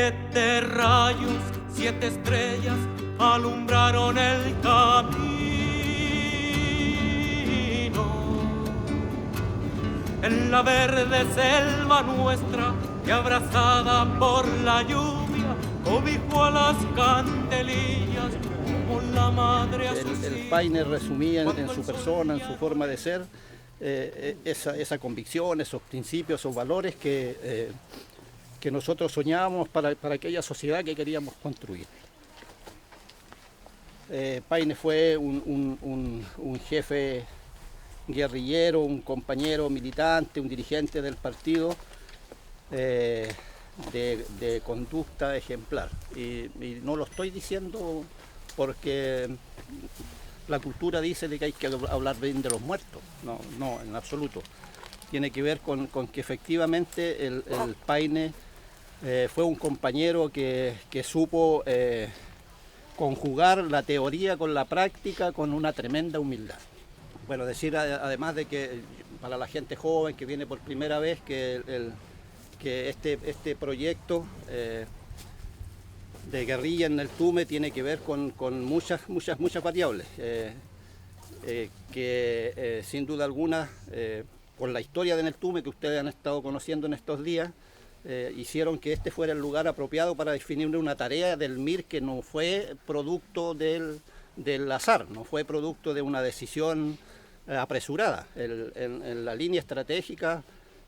7 rayos, 7 estrellas alumbraron el camino. En la verde selva nuestra, que abrazada por la lluvia, cobijó a las candelillas como la madre a sus hijos. El Paine resumía en su persona, en su forma de ser, esa convicción, esos principios, esos valores que nosotros soñábamos para aquella sociedad que queríamos construir. Paine fue un jefe guerrillero, un compañero militante, un dirigente del partido de conducta ejemplar. Y no lo estoy diciendo porque la cultura dice de que hay que hablar bien de los muertos. No, en absoluto. Tiene que ver con que efectivamente el Paine fue un compañero que supo conjugar la teoría con la práctica con una tremenda humildad. Bueno, decir además de que para la gente joven que viene por primera vez que este proyecto de guerrilla en el Tume tiene que ver con muchas variables que sin duda alguna por la historia de Neltume que ustedes han estado conociendo en estos días hicieron que este fuera el lugar apropiado para definir una tarea del MIR que no fue producto del azar, no fue producto de una decisión apresurada. En la línea estratégica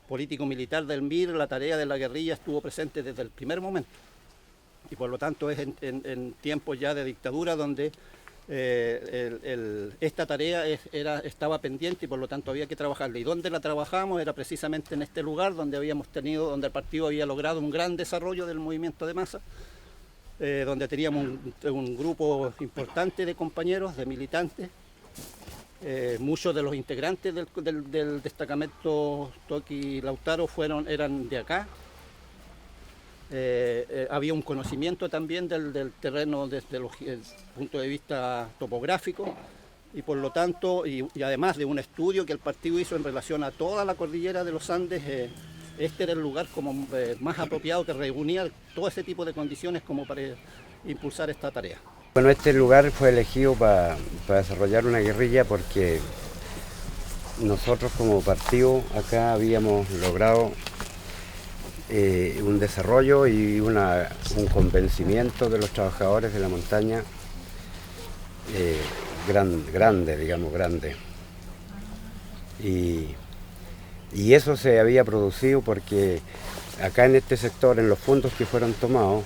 político-militar del MIR, la tarea de la guerrilla estuvo presente desde el primer momento. Y por lo tanto es en tiempos ya de dictadura donde esta tarea estaba pendiente y por lo tanto había que trabajarla. Y donde la trabajamos era precisamente en este lugar donde donde el partido había logrado un gran desarrollo del movimiento de masa, donde teníamos un grupo importante de compañeros, de militantes. Muchos de los integrantes del destacamento Toqui Lautaro eran de acá. Había un conocimiento también del terreno desde el punto de vista topográfico y por lo tanto, y además de un estudio que el partido hizo en relación a toda la cordillera de los Andes, este era el lugar como más apropiado que reunía todo ese tipo de condiciones como para impulsar esta tarea. Bueno, este lugar fue elegido para desarrollar una guerrilla porque nosotros como partido acá habíamos logrado un desarrollo y un convencimiento de los trabajadores de la montaña grande. Y eso se había producido porque acá en este sector, en los fondos que fueron tomados,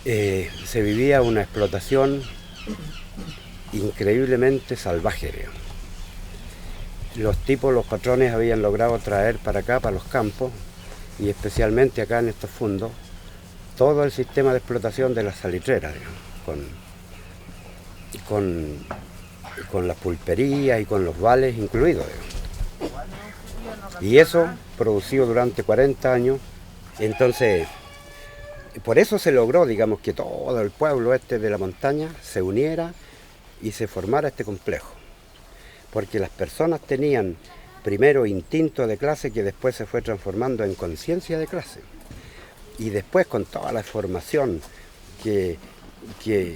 se vivía una explotación increíblemente salvaje. Los patrones habían logrado traer para acá, para los campos, y especialmente acá en estos fondos, todo el sistema de explotación de las salitreras, con las pulperías y con los vales incluidos. Y eso producido durante 40 años, entonces por eso se logró, digamos, que todo el pueblo este de la montaña se uniera y se formara este complejo. Porque las personas tenían primero instinto de clase que después se fue transformando en conciencia de clase. Y después con toda la formación que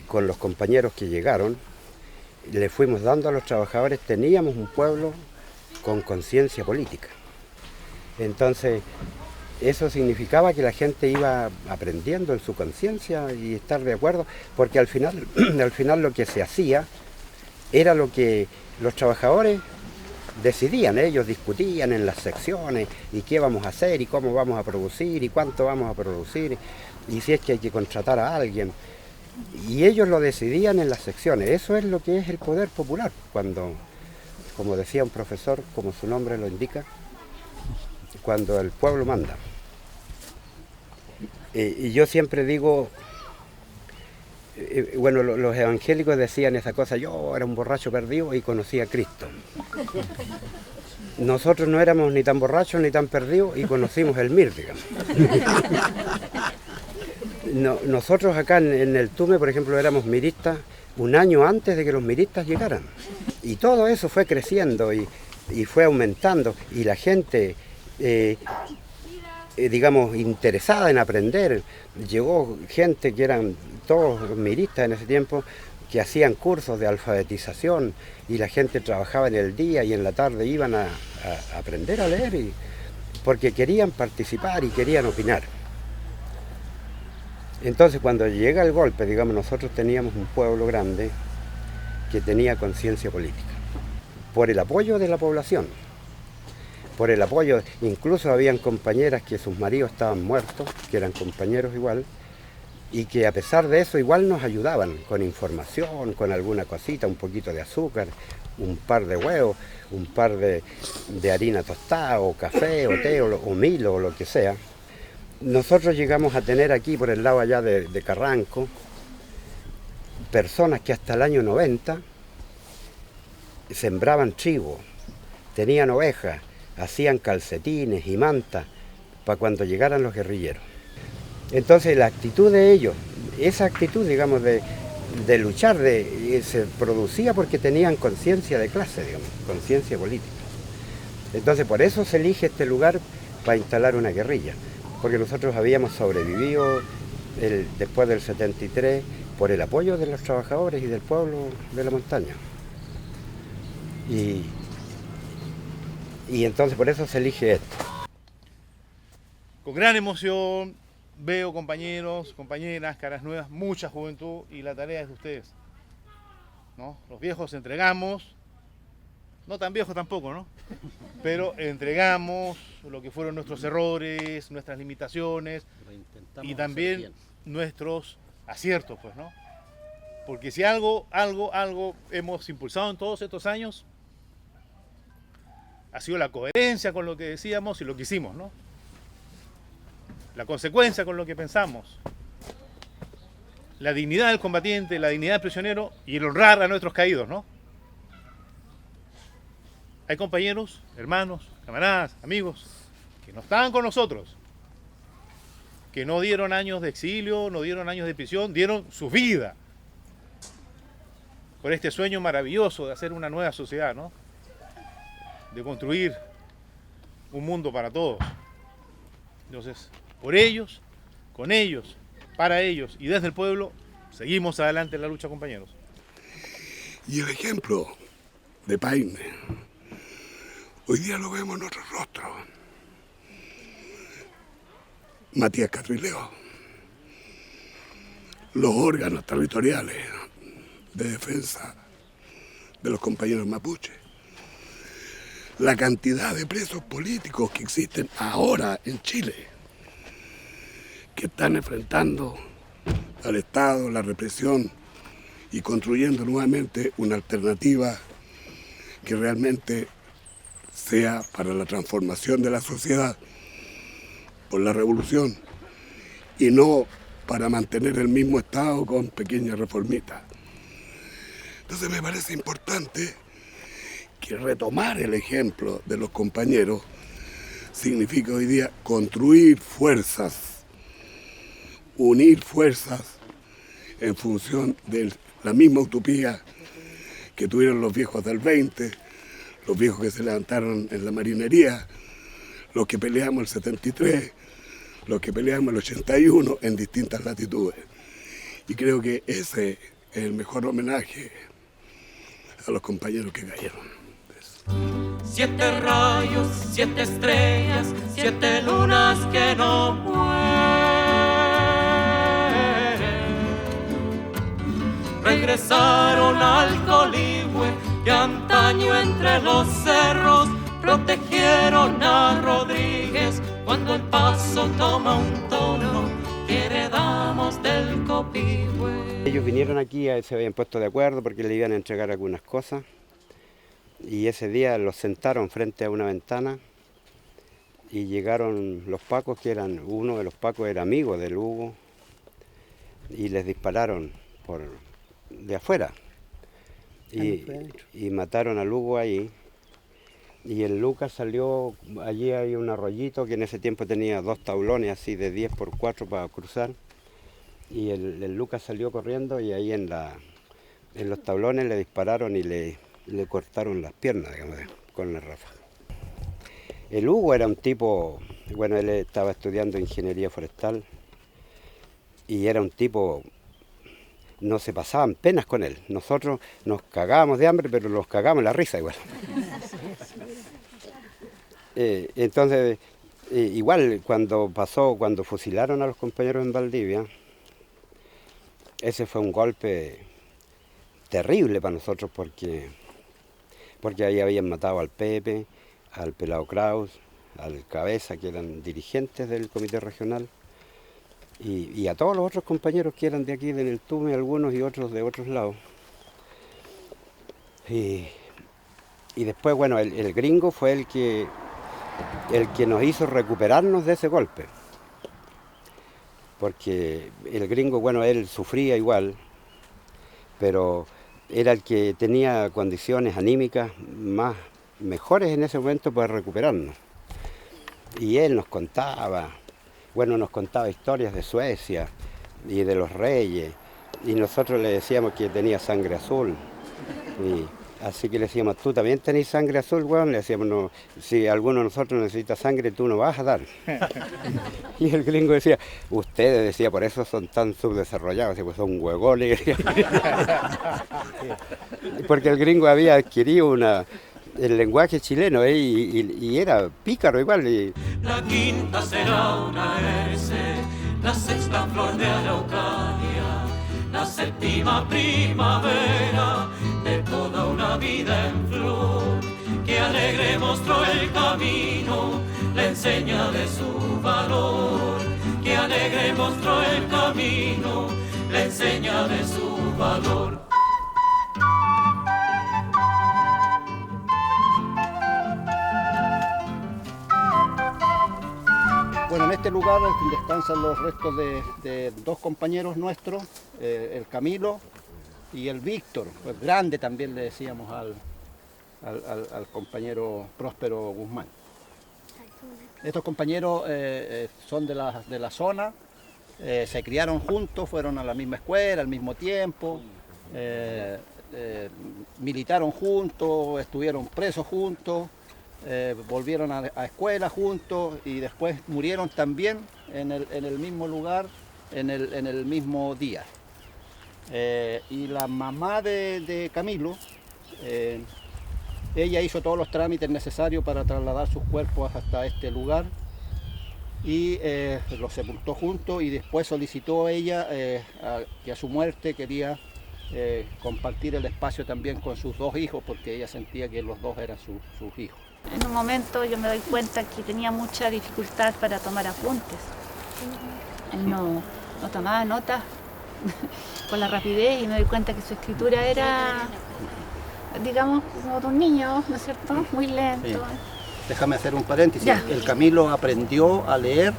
con los compañeros que llegaron, le fuimos dando a los trabajadores, teníamos un pueblo con conciencia política. Entonces, eso significaba que la gente iba aprendiendo en su conciencia y estar de acuerdo, porque al final lo que se hacía era lo que los trabajadores decidían, ellos discutían en las secciones y qué vamos a hacer y cómo vamos a producir y cuánto vamos a producir y si es que hay que contratar a alguien. Y ellos lo decidían en las secciones. Eso es lo que es el poder popular, cuando, como decía un profesor, como su nombre lo indica, cuando el pueblo manda. Y yo siempre digo, bueno, los evangélicos decían esa cosa, yo era un borracho perdido y conocí a Cristo. Nosotros no éramos ni tan borrachos ni tan perdidos y conocimos el MIR, digamos. Nosotros acá en el Tume, por ejemplo, éramos miristas un año antes de que los miristas llegaran. Y todo eso fue creciendo y fue aumentando y la gente digamos, interesada en aprender. Llegó gente que eran todos miristas en ese tiempo, que hacían cursos de alfabetización y la gente trabajaba en el día y en la tarde iban a aprender a leer porque querían participar y querían opinar. Entonces cuando llega el golpe, digamos, nosotros teníamos un pueblo grande que tenía conciencia política, por el apoyo de la población, por el apoyo, incluso habían compañeras que sus maridos estaban muertos, que eran compañeros igual, y que a pesar de eso igual nos ayudaban con información, con alguna cosita, un poquito de azúcar, un par de huevos, un par de harina tostada, o café, o té, o milo, o lo que sea. Nosotros llegamos a tener aquí, por el lado allá de Carranco, personas que hasta el año 90 sembraban trigo, tenían ovejas, hacían calcetines y mantas para cuando llegaran los guerrilleros. Entonces la actitud de ellos, esa actitud, digamos, de luchar, se producía porque tenían conciencia de clase, digamos, conciencia política. Entonces por eso se elige este lugar para instalar una guerrilla, porque nosotros habíamos sobrevivido después del 73 por el apoyo de los trabajadores y del pueblo de la montaña. Y entonces por eso se elige esto. Con gran emoción veo compañeros, compañeras, caras nuevas, mucha juventud, y la tarea es de ustedes, ¿no? Los viejos entregamos, no tan viejos tampoco, ¿no? Pero entregamos lo que fueron nuestros errores, nuestras limitaciones y también nuestros aciertos, pues, ¿no? Porque si algo hemos impulsado en todos estos años, ha sido la coherencia con lo que decíamos y lo que hicimos, ¿no? La consecuencia con lo que pensamos, la dignidad del combatiente, la dignidad del prisionero y el honrar a nuestros caídos, ¿no? Hay compañeros, hermanos, camaradas, amigos, que no estaban con nosotros, que no dieron años de exilio, no dieron años de prisión, dieron su vida por este sueño maravilloso de hacer una nueva sociedad, ¿no? De construir un mundo para todos. Entonces, por ellos, con ellos, para ellos y desde el pueblo, seguimos adelante en la lucha, compañeros. Y el ejemplo de Paine, hoy día lo vemos en nuestros rostros. Matías Catrileo, los órganos territoriales de defensa de los compañeros mapuches, la cantidad de presos políticos que existen ahora en Chile, que están enfrentando al Estado, la represión y construyendo nuevamente una alternativa que realmente sea para la transformación de la sociedad por la revolución y no para mantener el mismo Estado con pequeñas reformitas. Entonces me parece importante que retomar el ejemplo de los compañeros significa hoy día construir fuerzas, unir fuerzas en función de la misma utopía que tuvieron los viejos del 20, los viejos que se levantaron en la marinería, los que peleamos el 73, los que peleamos el 81 en distintas latitudes. Y creo que ese es el mejor homenaje a los compañeros que cayeron. 7 rayos, 7 estrellas, 7 lunas que no mueren. Regresaron al Coligüe y antaño entre los cerros protegieron a Rodríguez cuando el paso toma un tono que heredamos del Copihue. Ellos vinieron aquí, se habían puesto de acuerdo porque le iban a entregar algunas cosas. Y ese día los sentaron frente a una ventana y llegaron los pacos, uno de los pacos era amigo del Hugo, y les dispararon de afuera. Y mataron al Hugo ahí. Y el Lucas salió, allí hay un arroyito que en ese tiempo tenía 2 tablones así de 10 por 4 para cruzar. Y el Lucas salió corriendo y ahí en los tablones le dispararon y le cortaron las piernas, digamos, con la ráfaga. El Hugo era un tipo bueno, él estaba estudiando ingeniería forestal y era un tipo, no se pasaban penas con él. Nosotros nos cagábamos de hambre, pero nos cagábamos la risa igual. Entonces, igual cuando fusilaron a los compañeros en Valdivia, ese fue un golpe terrible para nosotros porque ahí habían matado al Pepe, al Pelao Kraus, al Cabeza, que eran dirigentes del comité regional, y a todos los otros compañeros que eran de aquí, de Neltume, algunos y otros de otros lados. Y después, bueno, el gringo fue el que nos hizo recuperarnos de ese golpe. Porque el gringo, bueno, él sufría igual, pero era el que tenía condiciones anímicas mejores en ese momento para recuperarnos. Y él nos contaba historias de Suecia y de los reyes, y nosotros le decíamos que tenía sangre azul. Así que le decíamos, ¿tú también tenés sangre azul, weón? Le decíamos, no, si alguno de nosotros necesita sangre, tú no vas a dar. Y el gringo decía, ustedes, decía, por eso son tan subdesarrollados, decía, pues son huevones. Porque el gringo había adquirido el lenguaje chileno, y era pícaro igual. La quinta será una S, la sexta flor de Araucaria, la séptima primavera de toda una vida en flor, que alegre mostró el camino, la enseña de su valor, que alegre mostró el camino, la enseña de su valor. Bueno, en este lugar descansan los restos de dos compañeros nuestros, el Camilo y el Víctor, pues grande también le decíamos al compañero Próspero Guzmán. Estos compañeros son de la zona, se criaron juntos, fueron a la misma escuela al mismo tiempo, militaron juntos, estuvieron presos juntos, volvieron a escuela juntos y después murieron también en el mismo lugar, en el mismo día. Y la mamá de Camilo, ella hizo todos los trámites necesarios para trasladar sus cuerpos hasta este lugar y los sepultó juntos, y después solicitó ella que a su muerte quería compartir el espacio también con sus dos hijos, porque ella sentía que los dos eran sus hijos. En un momento yo me doy cuenta que tenía mucha dificultad para tomar apuntes. Él no tomaba notas con la rapidez, y me doy cuenta que su escritura era, digamos, como de un niño, ¿no es cierto? Muy lento. Sí. Déjame hacer un paréntesis. Ya. El Camilo aprendió a leer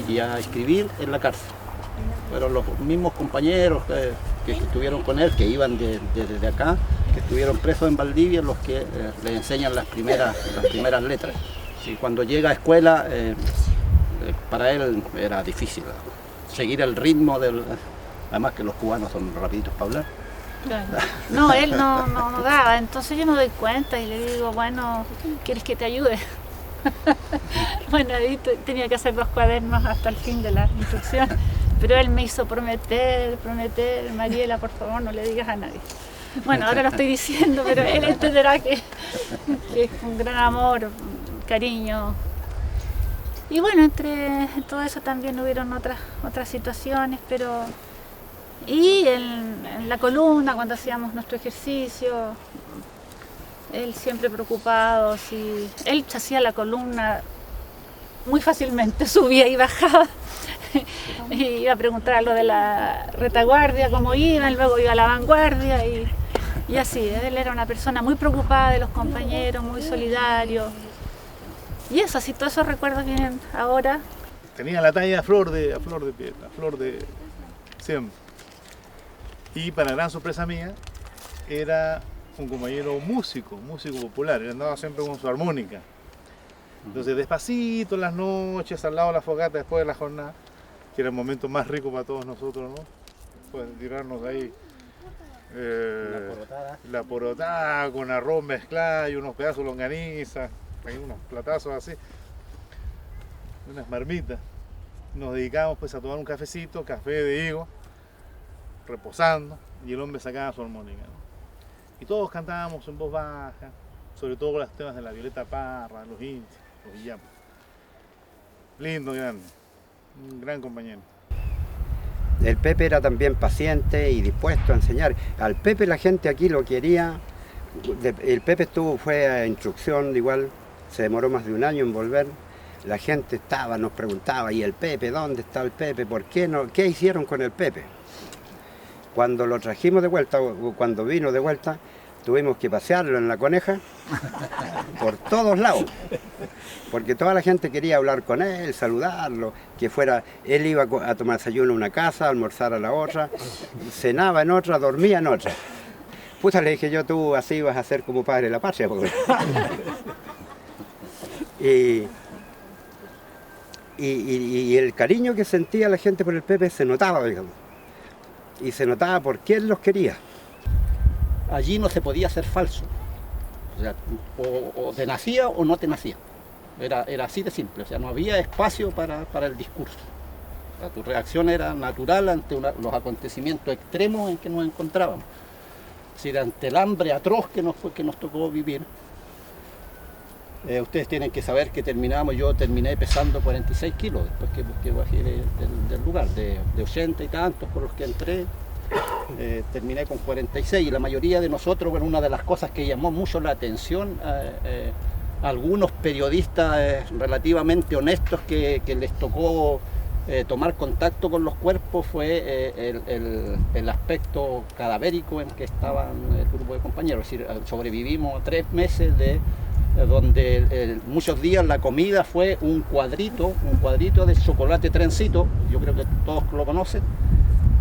y a escribir en la cárcel. Fueron los mismos compañeros que estuvieron con él, que iban desde acá, que estuvieron presos en Valdivia, los que le enseñan las primeras letras. Y cuando llega a escuela, para él era difícil seguir el ritmo además que los cubanos son rapiditos para hablar. Claro. No, él no daba. Entonces yo me doy cuenta y le digo, bueno, ¿quieres que te ayude? Bueno, ahí tenía que hacer 2 cuadernos hasta el fin de la instrucción. Pero él me hizo prometer, Mariela, por favor, no le digas a nadie. Bueno, ahora lo estoy diciendo, pero él entenderá que es un gran amor, cariño. Y bueno, entre todo eso también hubieron otras situaciones, pero... Y en la columna, cuando hacíamos nuestro ejercicio, él siempre preocupado, si él hacía la columna muy fácilmente, subía y bajaba. Y iba a preguntar a lo de la retaguardia, cómo iban, luego iba a la vanguardia y así. Él era una persona muy preocupada de los compañeros, muy solidario. Y eso, así todos esos recuerdos vienen ahora. Tenía la talla a flor de piel, a flor de siempre. Y para gran sorpresa mía, era un compañero músico popular, él andaba siempre con su armónica. Entonces despacito en las noches, al lado de la fogata después de la jornada, que era el momento más rico para todos nosotros, ¿no? Pues tirarnos ahí la porotada con arroz mezclado y unos pedazos de longaniza, hay unos platazos así. unas marmitas. Nos dedicábamos pues a tomar un cafecito, café de higo, reposando, y el hombre sacaba su armónica, ¿no? Y todos cantábamos en voz baja, sobre todo con los temas de la Violeta Parra, los indios, los villapos. Lindo, grande, un gran compañero. El Pepe era también paciente y dispuesto a enseñar. Al Pepe la gente aquí lo quería. El Pepe fue a instrucción, igual se demoró más de un año en volver. La gente nos preguntaba, ¿y el Pepe? ¿Dónde está el Pepe? ¿Por qué no? ¿Qué hicieron con el Pepe? Cuando lo trajimos de vuelta, o cuando vino de vuelta, tuvimos que pasearlo en la Coneja por todos lados, porque toda la gente quería hablar con él, saludarlo, que fuera, él iba a tomar desayuno en una casa, a almorzar a la otra, cenaba en otra, dormía en otra. Puta, le dije yo, tú así vas a ser como padre de la patria. Y el cariño que sentía la gente por el Pepe se notaba, digamos. Y se notaba por qué él los quería. Allí no se podía ser falso. O sea, o te nacía o no te nacía. Era así de simple. O sea, no había espacio para el discurso. O sea, tu reacción era natural ante los acontecimientos extremos en que nos encontrábamos. Es decir, ante el hambre atroz que nos tocó vivir. Ustedes tienen que saber que yo terminé pesando 46 kilos después que bajé del lugar, de 80 y tantos con los que entré, terminé con 46 y la mayoría de nosotros, bueno, una de las cosas que llamó mucho la atención a algunos periodistas relativamente honestos que les tocó tomar contacto con los cuerpos fue el aspecto cadavérico en que estaban el grupo de compañeros, es decir, sobrevivimos 3 meses donde muchos días la comida fue un cuadrito de chocolate trencito, yo creo que todos lo conocen,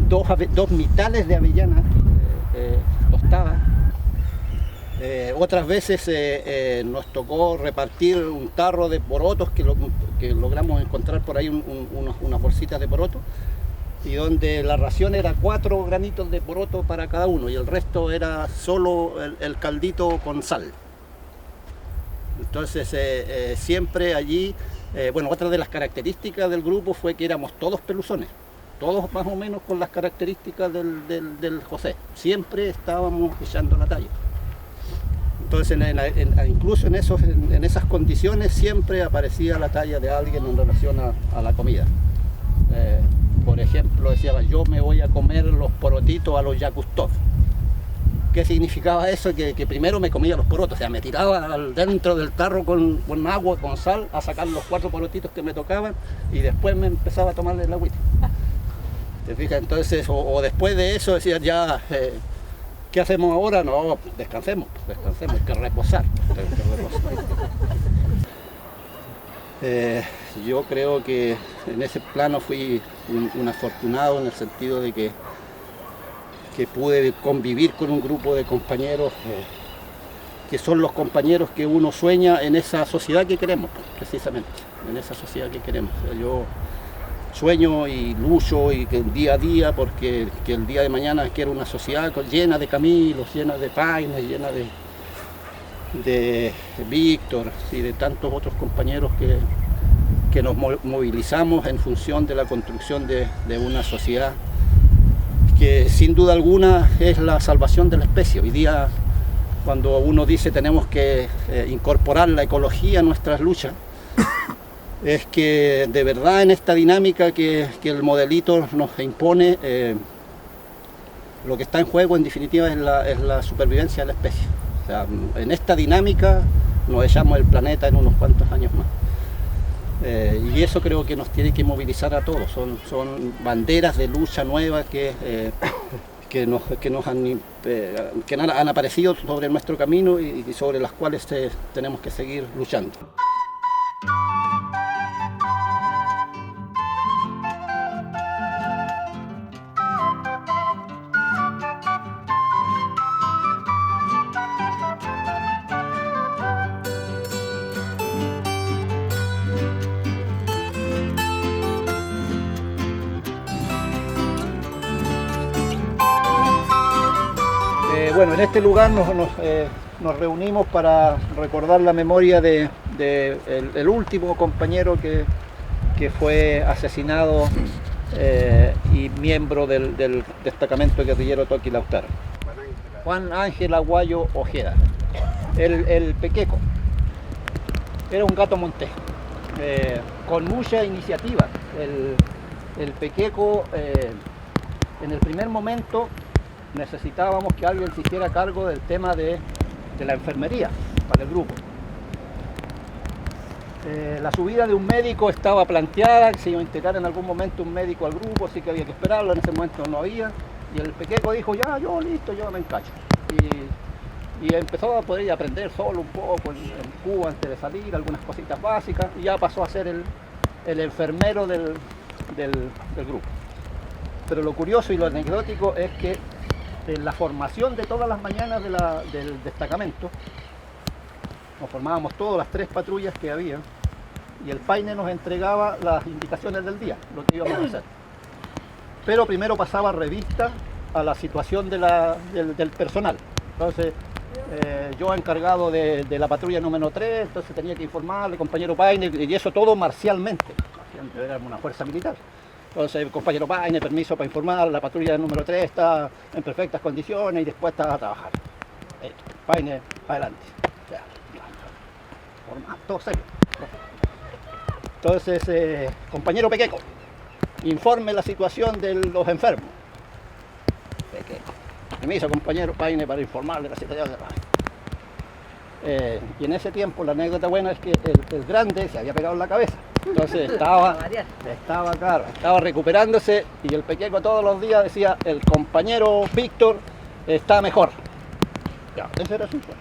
dos mitales de avellanas tostadas. Otras veces nos tocó repartir un tarro de porotos que logramos encontrar por ahí unas bolsitas de porotos, y donde la ración era 4 granitos de poroto para cada uno y el resto era solo el caldito con sal. Entonces siempre allí, bueno, otra de las características del grupo fue que éramos todos peluzones, todos más o menos con las características del José, siempre estábamos echando la talla. Entonces incluso en esas condiciones siempre aparecía la talla de alguien en relación a la comida. Por ejemplo, decía, yo me voy a comer los porotitos a los Yakustov. ¿Qué significaba eso? Que primero me comía los porotos, o sea, me tiraba dentro del tarro con agua, con sal, a sacar los 4 porotitos que me tocaban y después me empezaba a tomarle el agüita. ¿Te fijas? Entonces, o después de eso decía ya, ¿qué hacemos ahora? No, descansemos, hay que reposar. Yo creo que en ese plano fui un afortunado en el sentido de que pude convivir con un grupo de compañeros que son los compañeros que uno sueña en esa sociedad que queremos, precisamente, en esa sociedad que queremos. Yo sueño y lucho y que día a día, porque que el día de mañana quiero una sociedad llena de Camilos, llena de Paines, llena de Víctor y de tantos otros compañeros que nos movilizamos en función de la construcción de una sociedad que sin duda alguna es la salvación de la especie. Hoy día, cuando uno dice tenemos que incorporar la ecología a nuestras luchas, es que de verdad en esta dinámica que el modelito nos impone, lo que está en juego en definitiva es la supervivencia de la especie. O sea, en esta dinámica nos echamos el planeta en unos cuantos años más. Y eso creo que nos tiene que movilizar a todos. Son banderas de lucha nuevas que han aparecido sobre nuestro camino y sobre las cuales tenemos que seguir luchando. Bueno, en este lugar nos reunimos para recordar la memoria del último compañero que que fue asesinado y miembro del destacamento guerrillero Toqui Lautaro. Juan Ángel Aguayo Ojeda, el Pequeco. Era un gato montés, con mucha iniciativa. El Pequeco, en el primer momento, necesitábamos que alguien se hiciera cargo del tema de la enfermería para el grupo. La subida de un médico estaba planteada, que se iba a integrar en algún momento un médico al grupo, así que había que esperarlo, en ese momento no había. Y el Pequeco dijo, ya, yo listo, yo me encacho. Y empezó a poder aprender solo un poco en Cuba antes de salir, algunas cositas básicas, y ya pasó a ser el enfermero del grupo. Pero lo curioso y lo anecdótico es que en la formación de todas las mañanas del destacamento, nos formábamos todas las 3 patrullas que había, y el paine nos entregaba las indicaciones del día, lo que íbamos a hacer. Pero primero pasaba revista a la situación del personal. Entonces, yo encargado de la patrulla número 3, entonces tenía que informarle, compañero Paine, y eso todo marcialmente. Era una fuerza militar. Entonces, compañero Paine, permiso para informar, la patrulla número 3 está en perfectas condiciones y después está a trabajar. Paine, adelante. Todo serio. Entonces, compañero Pequeco, informe la situación de los enfermos. Pequeco. Permiso, compañero Paine, para informarle la situación de los enfermos. Y en ese tiempo, la anécdota buena es que el grande se había pegado en la cabeza. Entonces estaba recuperándose, y el Pequeco todos los días decía, el compañero Víctor está mejor. Ya, ese era su informe.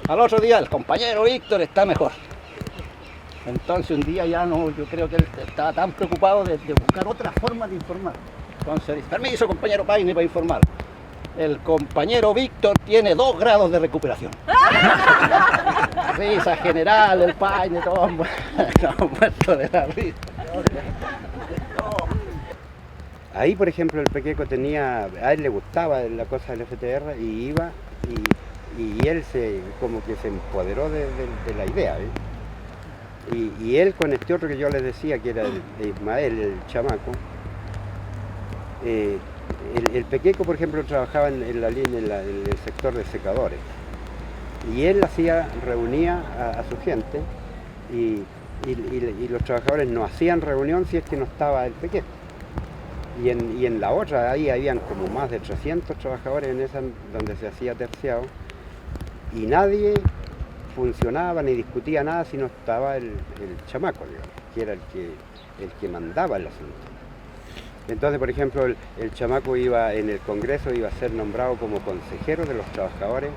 Al otro día, el compañero Víctor está mejor. Entonces un día ya no, yo creo que él estaba tan preocupado de buscar otra forma de informar. Entonces dice, permiso, compañero Paine, para informar. El compañero Víctor tiene 2 grados de recuperación. Risa general, el Paine, todo muerto de la risa. Ahí, por ejemplo, el Pequeco a él le gustaba la cosa del FTR y iba y él como que se empoderó de la idea. Y él con este otro que yo les decía, que era el Ismael, el chamaco, el Pequeco, por ejemplo, trabajaba en la línea, en el sector de secadores. Y él reunía a su gente y los trabajadores no hacían reunión si es que no estaba el Pequeco. Y en la otra, ahí habían como más de 300 trabajadores en esa donde se hacía terciado, y nadie funcionaba ni discutía nada si no estaba el chamaco, digamos, que era el que mandaba el asunto. Entonces, por ejemplo, el chamaco en el Congreso iba a ser nombrado como consejero de los trabajadores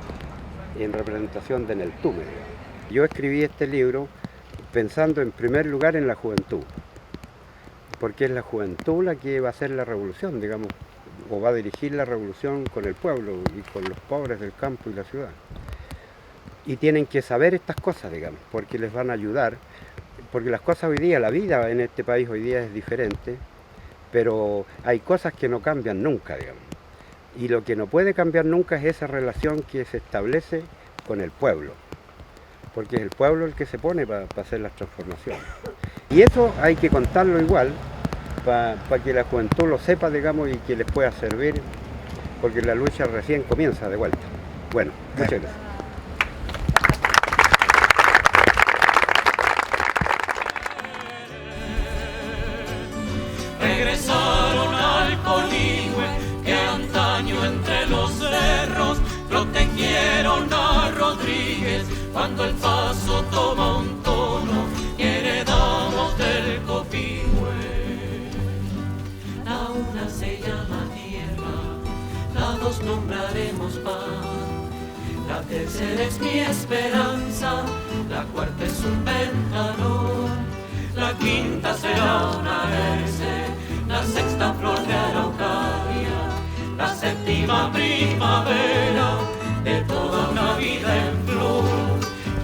en representación de Neltume. Yo escribí este libro pensando en primer lugar en la juventud, porque es la juventud la que va a hacer la revolución, digamos, o va a dirigir la revolución con el pueblo y con los pobres del campo y la ciudad. Y tienen que saber estas cosas, digamos, porque les van a ayudar, porque las cosas hoy día, la vida en este país hoy día es diferente, pero hay cosas que no cambian nunca, digamos. Y lo que no puede cambiar nunca es esa relación que se establece con el pueblo, porque es el pueblo el que se pone para hacer las transformaciones. Y eso hay que contarlo igual, para que la juventud lo sepa, digamos, y que les pueda servir, porque la lucha recién comienza de vuelta. Bueno, muchas gracias. Regresaron al Coligüe que antaño entre los cerros protegieron a Rodríguez cuando el paso toma un tono y heredamos del Copihue. La una se llama tierra, la dos nombraremos pan, la tercera es mi esperanza, la cuarta es un ventanón, la quinta será una herce, la sexta flor de araucaria, la séptima primavera de toda una vida en flor,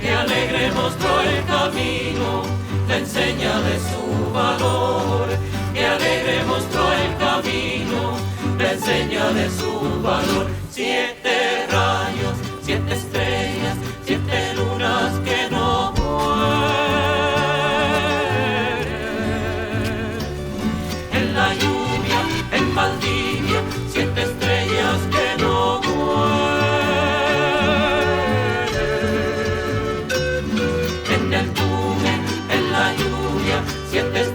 que alegre mostró el camino, la enseña de su valor, que alegre mostró el camino, la enseña de su valor. 7 rayos, 7 estrellas, 7 lunas que no mueren. sientes